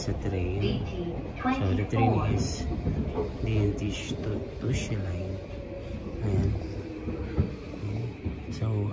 sa train. So the train is DNT Tushy line. Ayan. So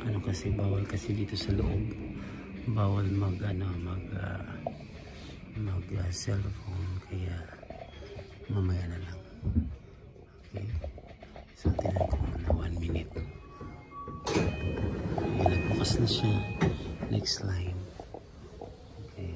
ano kasi bawal kasi dito sa loob. Bawal mag cellphone, kaya mamaya na lang. Okay. So tingnan ko na 1 minute. Ayan, nagbukas na siya. Next line. Okay.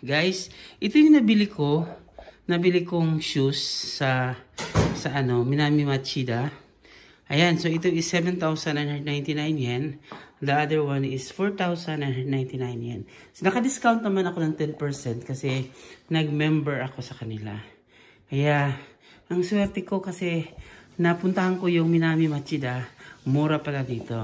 Guys, ito yung nabili kong shoes sa Minami Machida. Ayan, so ito is 7,999 yen. The other one is 4,999 yen. So naka-discount naman ako ng 10% kasi nag-member ako sa kanila. Kaya ang swerte ko kasi napuntahan ko yung Minami Machida. Mura pala dito.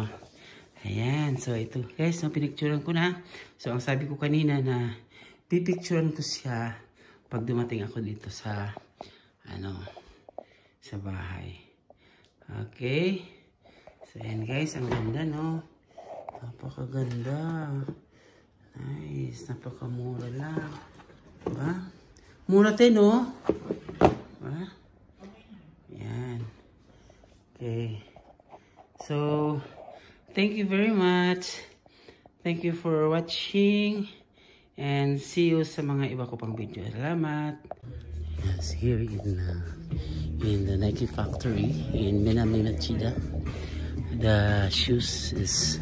Ayan, so ito guys, pinicturean ko na. So ang sabi ko kanina na pipicturean ko siya pag dumating ako dito sa sa bahay. Okay. So ayan guys, ang ganda no. Napakaganda. Nice, napakamura lang. Diba? Mura din no. Diba? Ayan. Okay. So thank you very much. Thank you for watching. And see you sa mga iba ko pang video. Salamat. Yes, here in the Nike factory in Minami Machida. The shoes is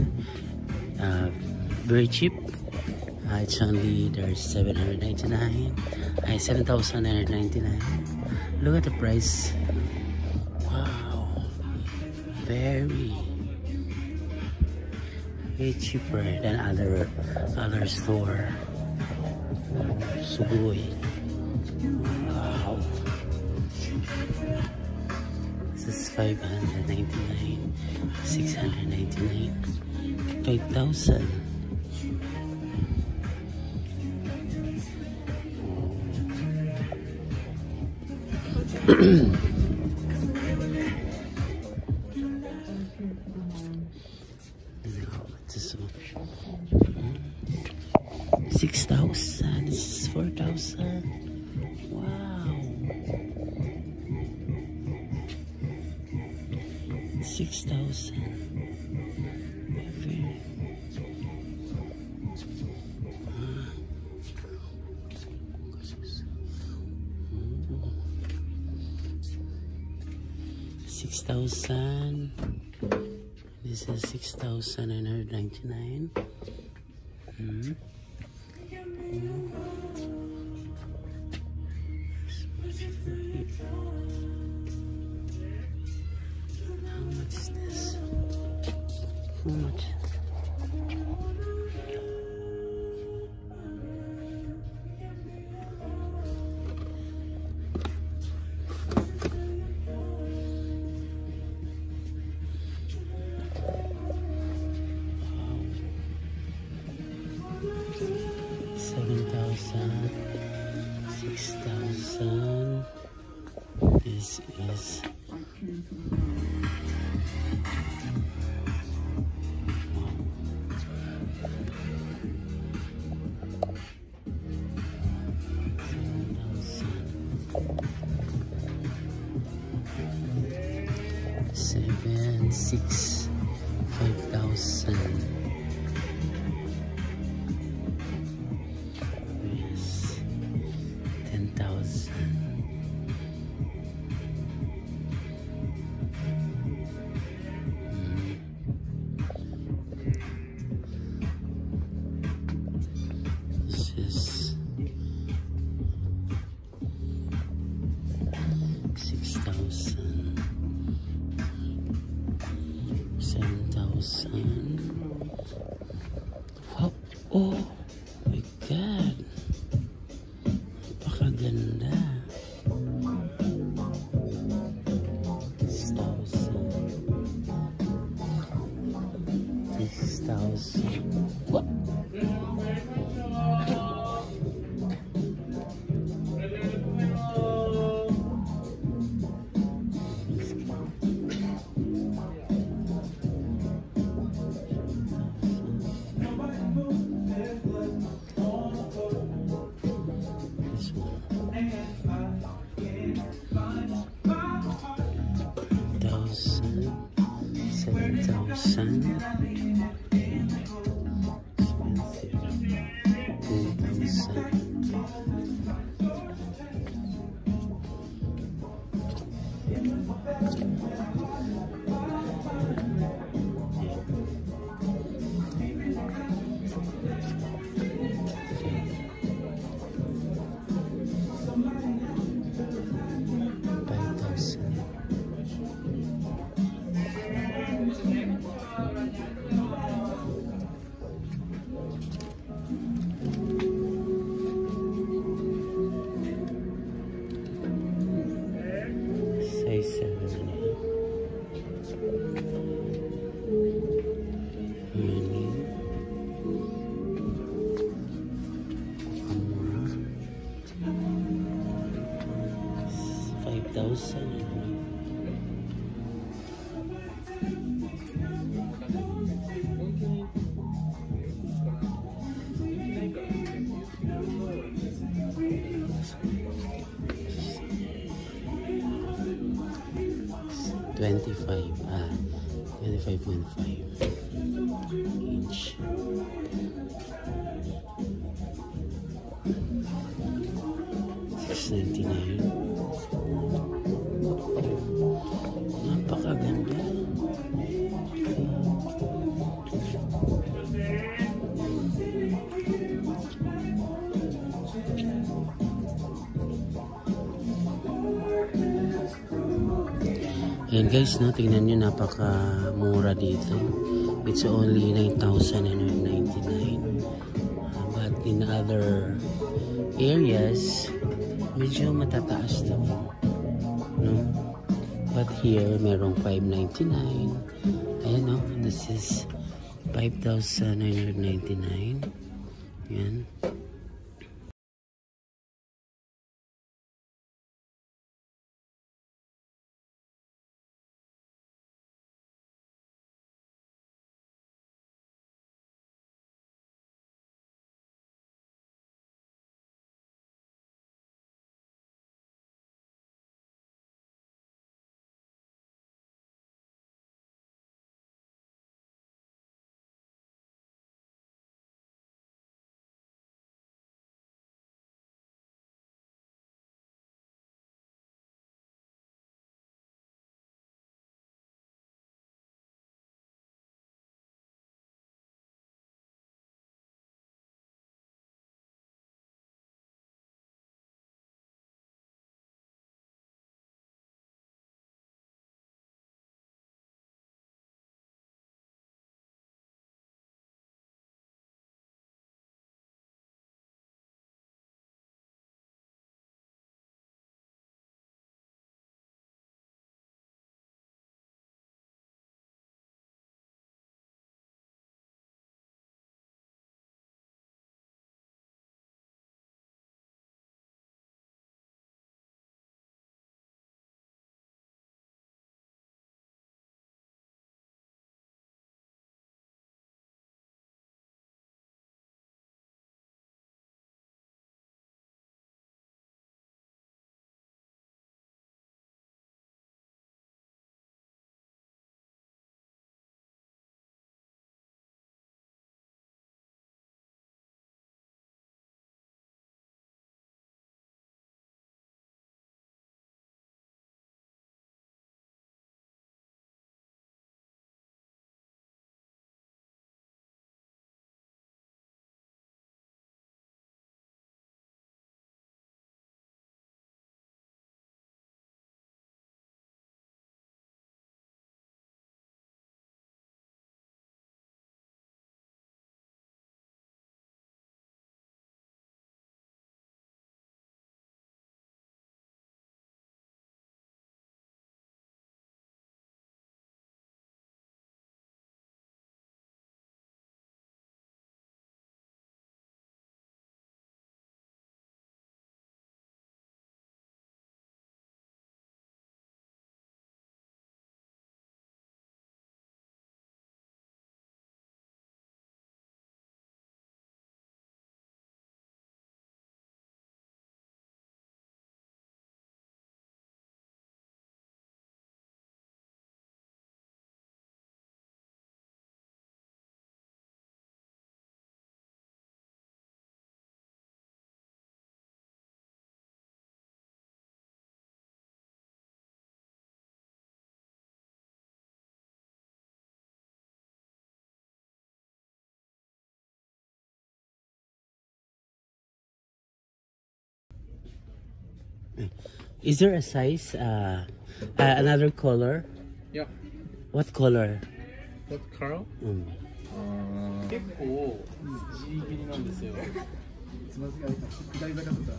very cheap. It's only there's 799. 7,999. Look at the price. Wow, very cheaper than other store. Sugoi. Wow. This is 599, 699, 5,000. This one. 6,000. This is 4,000. Wow. 6,000. Very. 6,000. This is 6,999. How much is this? How much? This is $7,000, $6,000, $5,000. Yes, $10,000. This is 6,000, 7,000. Wow. Oh my God. Napakaganda. 6,000. What? This one. 1,000. 7,000. Size 7 and a half. Really? Mura. 5,000. 25.5 inch. $699. Napakaganda. Ayan guys, no, tingnan nyo, napakamura dito. It's only 9,999. But in other areas, medyo matataas daw. No? But here, merong 599. Ayan, no, this is 5,999. Ayan. Is there a size? Another color? Yeah. What color? What color? 結構ギリギリなんですよ。つまずきが下り坂とか。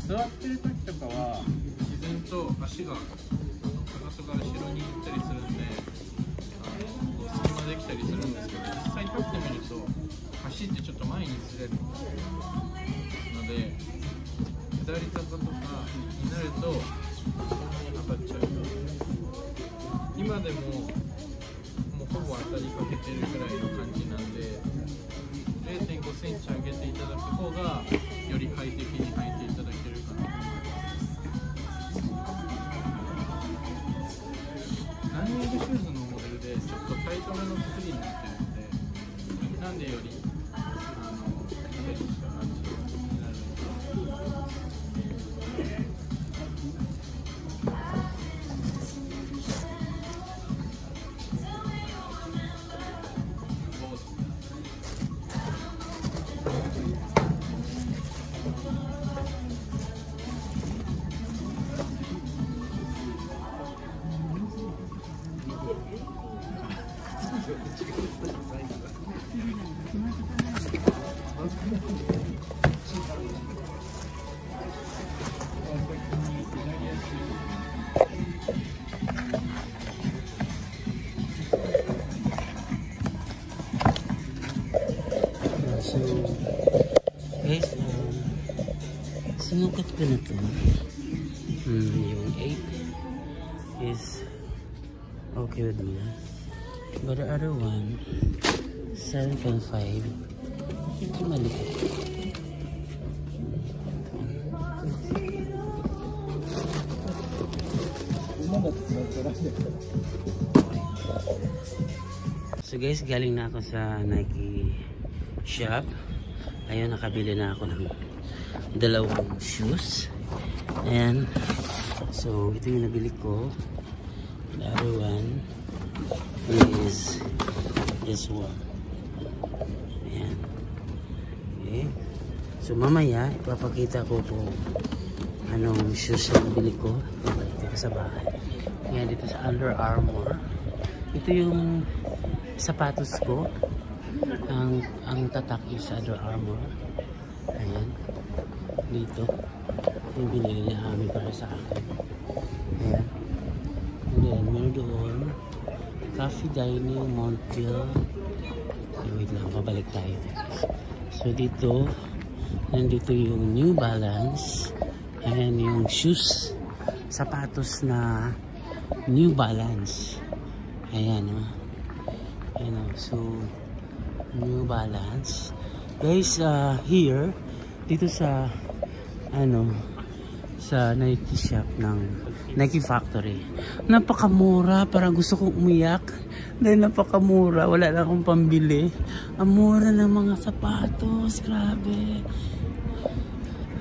座ってる時とかは自然と足がかかとが後ろに行ったりするんで、隙間できたりするんですけど、実際立ってみると足ってちょっと前にずれるので、下り坂とかになるとそんなに当たっちゃう。今でもほぼ当たりかけてるぐらいの感じなんで、0.5 センチ上げていただく方がより快適に履いていただけるかなと思います。ランニングシューズのモデルでちょっとタイトめの作りになってるので、なんでより綺麗にした感じになるのか。So, guys, sinukat ko na ito. Yung 8 is okay with me. But the other one, 7.5, ito maliit. So guys, galing na ako sa Nike shop. Ayun, nakabili na ako ng dalawang shoes. And so ito yung nabili ko. The other one is this one. Ayan. Okay. So mamaya ipapakita ko kung anong shoes na nabili ko dito sa bahay. Ayan, dito sa Under Armour. Ito yung sapatos ko. Ang tatak is Under Armour. Ayan. Dito. Yung binili niya kami para sa akin. Ayan. And then, meron doon. Cafe Dining, Montville. Wait lang, pabalik tayo. So dito, nandito yung New Balance. Ayan yung shoes. Sapatos na New Balance. Ayan o. Ayan o. So, New Balance. Guys, here, dito sa, sa Nike shop ng Nike Factory. Napakamura. Parang gusto kong umiyak. Dahil napakamura. Wala na akong pambili. Ang mura ng mga sapatos. Grabe.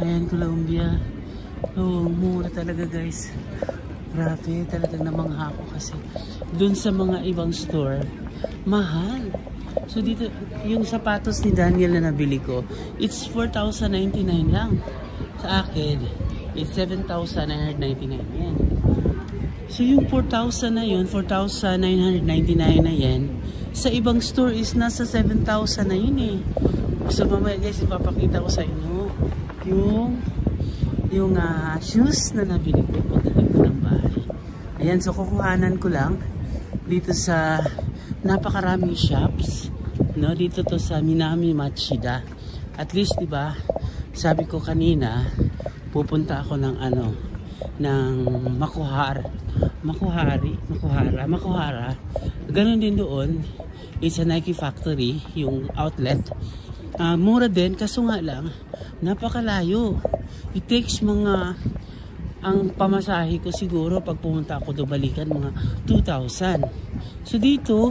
Ayan, Colombia. Oo, mura talaga guys. Grabe, talagang namangha ako kasi dun sa mga ibang store, mahal. So dito, yung sapatos ni Daniel na nabili ko, it's 4,099 lang. Sa akin, it's 7,999 yan. So yung 4,000 na yun, 4,999 na yan, sa ibang store is nasa 7,000 na yun eh. So mamaya guys, ipapakita ko sa inyo yung shoes na nabili ko pagdating ko ng bahay. Ayan, so kukuhanan ko lang dito sa napakaraming shops, no? Dito to sa Minami Machida. At least, diba, sabi ko kanina, pupunta ako ng ng Makuhara. Ganon din doon. It's a Nike Factory, yung outlet. Mura din, kaso nga lang, napakalayo. It takes ang pamasahe ko siguro pag pumunta ako do balikan mga 2,000. So dito,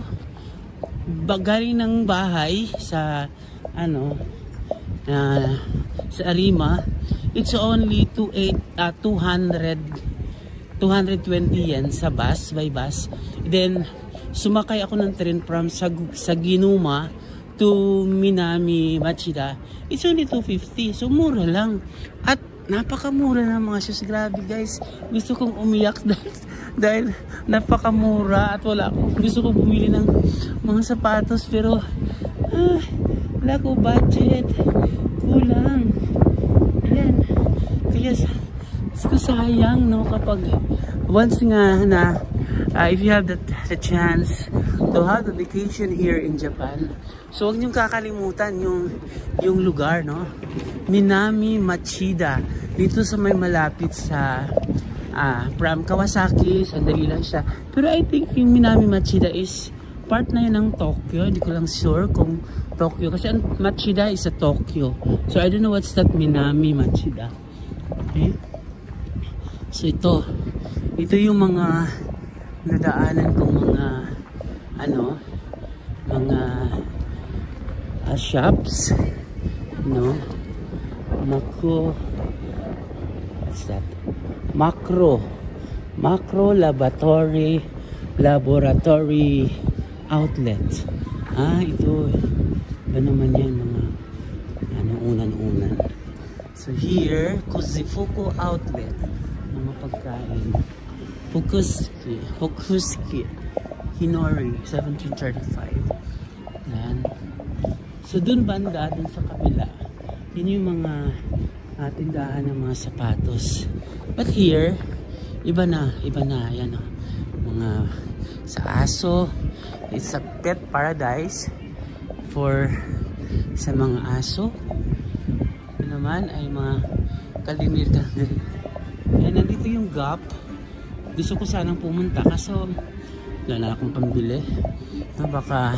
galing ng bahay sa sa Arima, it's only 220 yen sa bus, by bus. Then sumakay ako ng train from Saginuma to Minami Machida. It's only 250. So mura lang. At napakamura ng mga shoes. Grabe guys, gusto kong umiyak dahil napakamura at gusto kong bumili ng mga sapatos pero wala ko budget, kulang. Ayan, kaya sayang no kapag once nga na if you have the chance to have a vacation here in Japan, so huwag niyong kakalimutan yung lugar, no? Minami Machida, dito sa may malapit sa from Kawasaki, sandali lang siya. Pero I think yung Minami Machida is part na yun ng Tokyo. Hindi ko lang sure kung Tokyo, kasi ang Machida is sa Tokyo. So I don't know what's that Minami Machida. Okay? So ito yung mga nadaanan kong mga shops, no? What's that? Macro laboratory outlet. Ito ba naman yan, mga unan-unan. So here, Kuzifuku outlet ng mga pagkain. Fukusuki Hinori 1735. Yan. So dun banda, dun sa kabila, yun yung mga tindahan ng mga sapatos. But here, iba na. Yan, mga sa aso. It's a pet paradise sa mga aso. Ito naman ay mga kalimir. Yan, nandito yung Gap. Gusto ko sanang pumunta kaso wala na akong pambili. Baka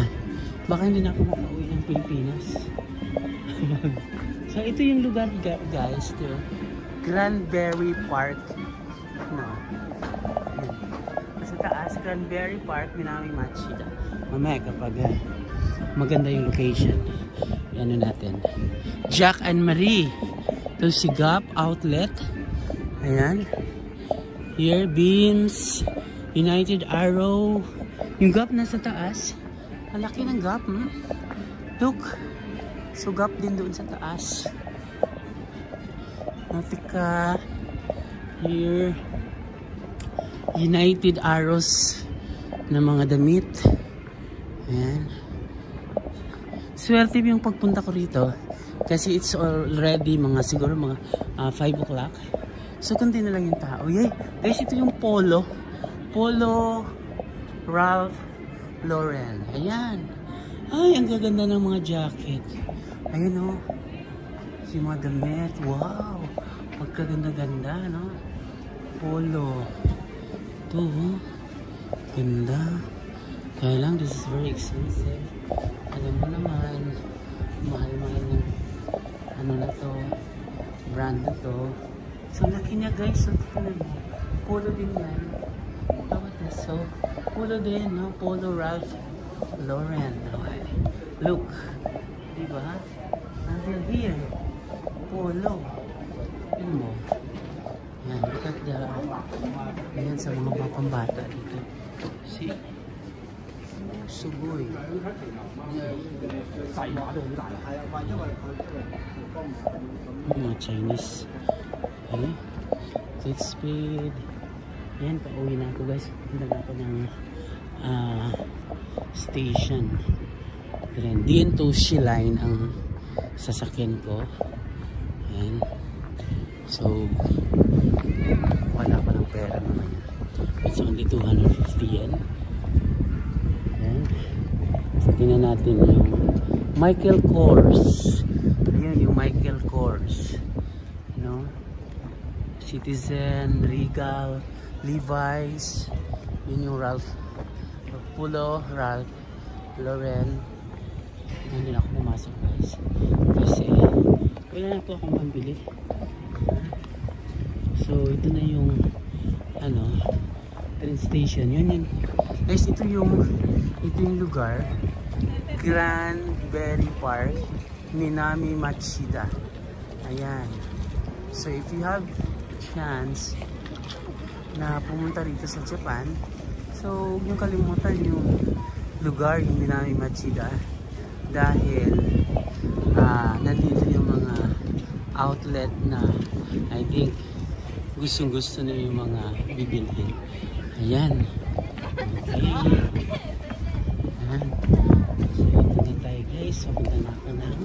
hindi na ako makauwi ng Pilipinas. So ito yung lugar guys, to Granberry Park. Sa taas, Granberry Park, Minami Machida. Mamaya kapag maganda yung location, ano natin, Jack and Marie. Ito si Gap outlet. Ayan. Here, Beams, United Arrow. Yung Gap nasa taas. Ang laki ng Gap, Look. So Gap din doon sa taas. Natika. Here, United Arrows na mga damit. Ayan. Swerte yung pagpunta ko rito kasi it's already siguro mga 5 o'clock. So kunti na lang yung tao. Yay! Guys, ito yung Polo Ralph Lauren. Ayan. Ay, ang gaganda ng mga jacket. Ayan, yung mga damit. Wow! Pagkaganda-ganda, no? Polo. Ito, ganda. Kaya lang, this is very expensive. Alam mo naman, mahal-mahal ng na to, brand na to. So, laki niya guys. So, Polo din yan. So, Polo din, no? Polo Ralph Lauren. Okay. Look. Diba? Until here. Polo. Yan mo. Yan. Look at the... Yan sa mga pambata dito. See? Suboy. Mga Chinese. Okay. Kate Spade. Yan, pauwi na ako guys. Punta na ako ng station. Dian-Toshi line ang sasakyan ko. Yan. So, wala pa ng pera naman yan. It's only 250 yen. Yan. So, tingnan natin yung Michael Kors. Ayan yung Michael Kors. No? Citizen, Regal, Levi's. Yun yung Ralph Lauren. Hindi na ako pumasok guys. Kasi wala na po akong pambili. So ito na yung train station. Yun. Guys, ito yung lugar. Granberry Park, Minami Machida. Ayan. So if you have a chance na pumunta rito sa Japan, so huwag niyong kalimutan yung lugar, yung Minami Machida, dahil nandito yung mga outlet na I think gustong-gusto na yung mga bibilhin. Ayan. Okay. Ayan. So, ito na tayo guys. Papunta na ako ng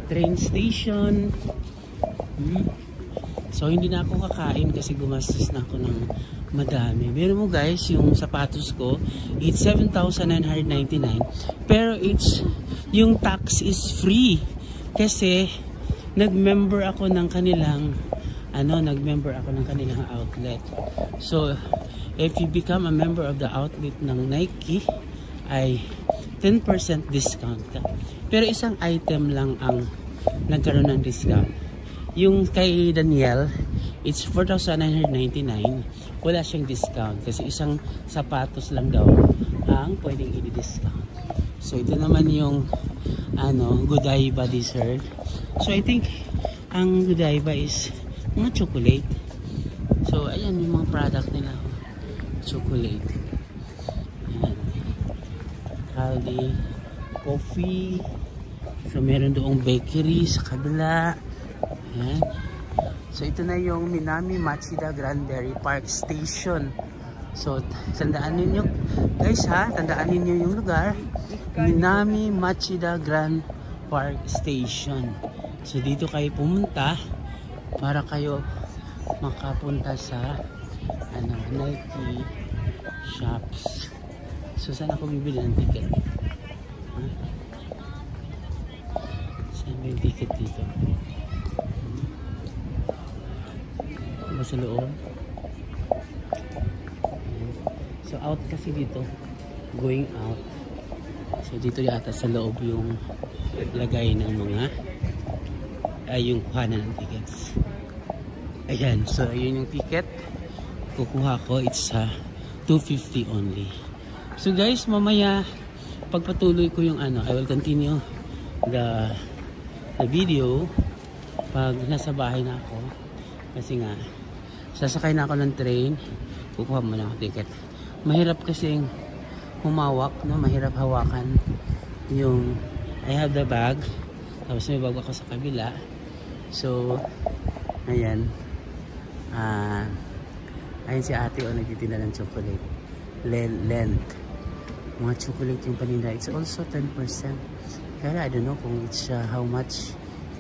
train station. So, hindi na ako kakain kasi gumastos na ako ng madami. Pero mo guys, yung sapatos ko, it's 7,999. Pero yung tax is free. Kasi, nag-member ako ng kanilang outlet. So, if you become a member of the outlet ng Nike, ay 10% discount ka. Pero isang item lang ang nagkaroon ng discount. Yung kay Daniel, it's 4,999. Wala siyang discount kasi isang sapatos lang daw ang pwedeng i-discount. So, ito naman yung Godiva dessert. So, I think ang Godiva is mga chocolate. So, ayan yung mga product nila. Chocolate. Ayan. Caldi. Coffee. So, meron doong bakery sa kabila. Ayan. So, ito na yung Minami Machida Granberry Park Station. So, tandaan ninyo, guys ha, tandaan ninyo yung lugar. Minami Machida Grand Park Station. So, dito kayo pumunta para kayo makapunta sa Nike shops. So, saan ako bibili ng ticket? Saan ba yung ticket dito? Ba sa loob? So, out kasi dito. Going out. So, dito yata sa loob yung lagay ng mga yung kuhanan ng tickets. Ayan. So, ayun yung ticket. Kukuha ko. It's $250 only. So, guys, mamaya pagpatuloy ko yung I will continue the video pag nasa bahay na ako. Kasi nga, sasakay na ako ng train. Kukuha mo na ako ticket. Mahirap kasing humawak, no? Mahirap hawakan yung I have the bag. Tapos may bag ako sa kabila. So, ayan. Ayun si ate nagtitinda ng chocolate. Lent. Mga chocolate yung paninda. It's also 10%. Kaya I don't know kung it's how much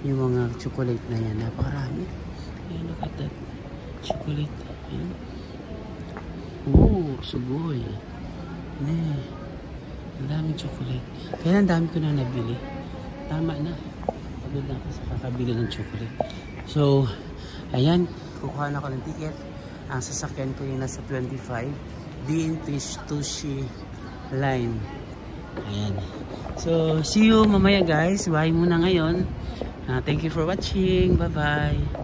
yung mga chocolate na yan. Napakarami. Ayan, look at that. Chocolate. Ayan. Oh, sugoy. Ang daming chocolate. Kaya ang dami ko na nabili. Tama na. Pagod na ako sa kakabili ng chocolate. So, ayan. Kukuha na ako ng ticket. Ang sasakyan ko yung nasa 25. Tushi line. Ayan. So, see you mamaya guys. Bye muna ngayon. Thank you for watching. Bye-bye.